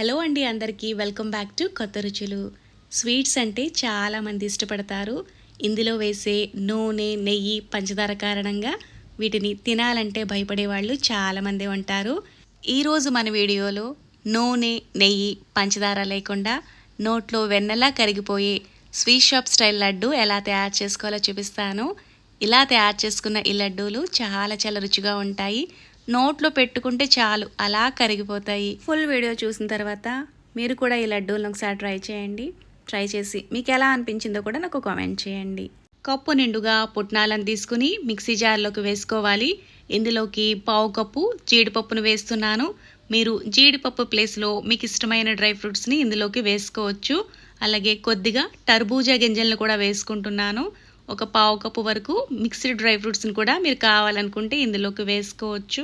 Hello అండి అందరికీ welcome back to కొత్త రుచులు. స్వీట్స్ అంటే చాలామంది ఇష్టపడతారు. ఇందులో వేసే నూనె, నెయ్యి, పంచదార కారణంగా వీటిని తినాలంటే భయపడే వాళ్ళు చాలామంది ఉంటారు. ఈరోజు మన వీడియోలో నూనె, నెయ్యి, పంచదార లేకుండా నోట్లో వెన్నలా కరిగిపోయే స్వీట్ షాప్ స్టైల్ లడ్డు ఎలా తయారు చేసుకోవాలో చూపిస్తాను. ఇలా తయారు చేసుకున్న ఈ లడ్డూలు చాలా చాలా రుచిగా ఉంటాయి. నోట్లో పెట్టుకుంటే చాలు అలా కరిగిపోతాయి. ఫుల్ వీడియో చూసిన తర్వాత మీరు కూడా ఈ లడ్డూలను ఒకసారి ట్రై చేయండి. ట్రై చేసి మీకు ఎలా అనిపించిందో కూడా నాకు కామెంట్ చేయండి. కప్పు నిండుగా పుట్నాలను తీసుకుని మిక్సీ జార్లోకి వేసుకోవాలి. ఇందులోకి పావు కప్పు జీడిపప్పును వేస్తున్నాను. మీరు జీడిపప్పు ప్లేస్లో మీకు ఇష్టమైన డ్రై ఫ్రూట్స్ని ఇందులోకి వేసుకోవచ్చు. అలాగే కొద్దిగా టర్బూజా గింజలను కూడా వేసుకుంటున్నాను. ఒక పావు కప్పు వరకు మిక్స్డ్ డ్రై ఫ్రూట్స్ని కూడా మీరు కావాలనుకుంటే ఇందులోకి వేసుకోవచ్చు.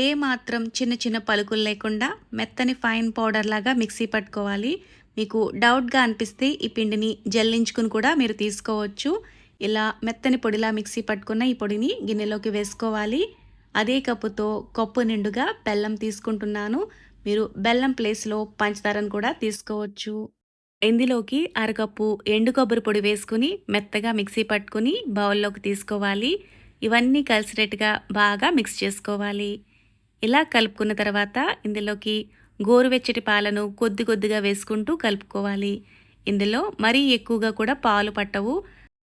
ఏ మాత్రం చిన్న చిన్న పలుకులు లేకుండా మెత్తని ఫైన్ పౌడర్ లాగా మిక్సీ పట్టుకోవాలి. మీకు డౌట్గా అనిపిస్తే ఈ పిండిని జల్లించుకుని కూడా మీరు తీసుకోవచ్చు. ఇలా మెత్తని పొడిలా మిక్సీ పట్టుకున్న ఈ పొడిని గిన్నెలోకి వేసుకోవాలి. అదే కప్పుతో కప్పు నిండుగా బెల్లం తీసుకుంటున్నాను. మీరు బెల్లం ప్లేస్లో పంచదారను కూడా తీసుకోవచ్చు. ఇందులోకి అరకప్పు ఎండు కొబ్బరి పొడి వేసుకుని మెత్తగా మిక్సీ పట్టుకుని బౌల్లోకి తీసుకోవాలి. ఇవన్నీ కలిసినట్టుగా బాగా మిక్స్ చేసుకోవాలి. ఇలా కలుపుకున్న తర్వాత ఇందులోకి గోరువెచ్చటి పాలను కొద్ది కొద్దిగా వేసుకుంటూ కలుపుకోవాలి. ఇందులో మరీ ఎక్కువగా కూడా పాలు పట్టవు.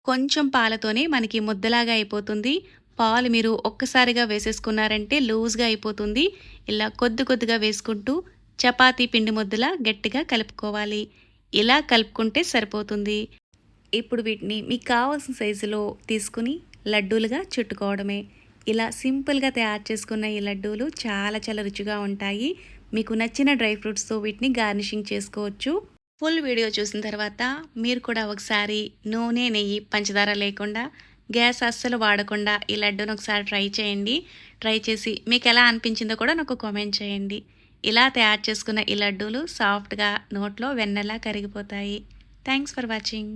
కొంచెం పాలతోనే మనకి ముద్దలాగా అయిపోతుంది. పాలు మీరు ఒక్కసారిగా వేసేసుకున్నారంటే లూజ్గా అయిపోతుంది. ఇలా కొద్ది కొద్దిగా వేసుకుంటూ చపాతీ పిండి ముద్దలా గట్టిగా కలుపుకోవాలి. ఇలా కలుపుకుంటే సరిపోతుంది. ఇప్పుడు వీటిని మీకు కావాల్సిన సైజులో తీసుకుని లడ్డూలుగా చుట్టుకోవడమే. ఇలా సింపుల్గా తయారు చేసుకున్న ఈ లడ్డూలు చాలా చాలా రుచిగా ఉంటాయి. మీకు నచ్చిన డ్రై ఫ్రూట్స్తో వీటిని గార్నిషింగ్ చేసుకోవచ్చు. ఫుల్ వీడియో చూసిన తర్వాత మీరు కూడా ఒకసారి నూనె, నెయ్యి, పంచదార లేకుండా గ్యాస్ అస్సలు వాడకుండా ఈ లడ్డూను ఒకసారి ట్రై చేయండి. ట్రై చేసి మీకు ఎలా అనిపించిందో కూడా నాకు కామెంట్ చేయండి. ఇలా తయారు చేసుకున్న ఈ లడ్డూలు సాఫ్ట్గా నోట్లో వెన్నలా కరిగిపోతాయి. Thanks for watching.